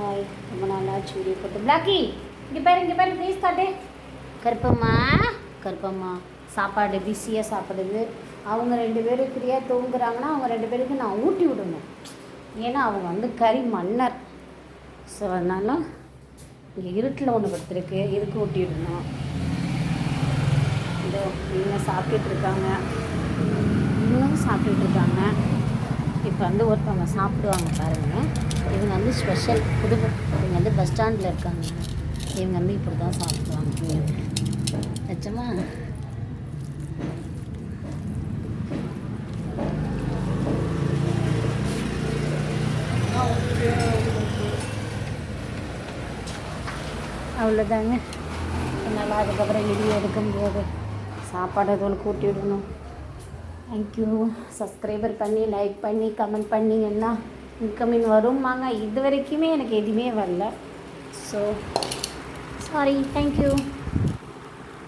Hi, ரொம்ப நாளாச்சு video போட்டு. பிளாக்கி இங்கே பாரு ப்ளீஸ் காட்டு. கருப்பம்மா கருப்பம்மா சாப்பாடு பிஸியாக சாப்பிடுது. அவங்க 2 பேரும் ஃப்ரீயாக தூங்குறாங்கன்னா அவங்க 2 பேருக்கு நான் ஊட்டி விடணும். ஏன்னா அவங்க வந்து கறி மன்னர். ஸோ அதனால இங்கே இருட்டில் ஒன்று படுத்துருக்கு, இதுக்கு ஊட்டி விடணும். இதோ இவங்க சாப்பிட்டுட்ருக்காங்க, இவங்களும் சாப்பிட்டுட்ருக்காங்க. இப்போ வந்து ஒருத்தவங்க சாப்பிடுவாங்க பாருங்கள். இவங்க வந்து ஸ்பெஷல் இவங்க வந்து பஸ் ஸ்டாண்டில் இருக்காங்க. இவங்க வந்து இப்படி தான் சாப்பிடுவாங்க. நிச்சயமா அவ்வளோதாங்க. நல்லா அதுக்கப்புறம் வீடியோ எடுக்க முடியாது. சாப்பாடு அதுவும் கூட்டி விடணும். தேங்க்யூ. சப்ஸ்கிரைபர் பண்ணி லைக் பண்ணி கமெண்ட் பண்ணிங்கன்னா இன்கமிங் வரும்மாங்க. இது வரைக்குமே எனக்கு எதுவுமே வரல. So sorry. தேங்க்யூ.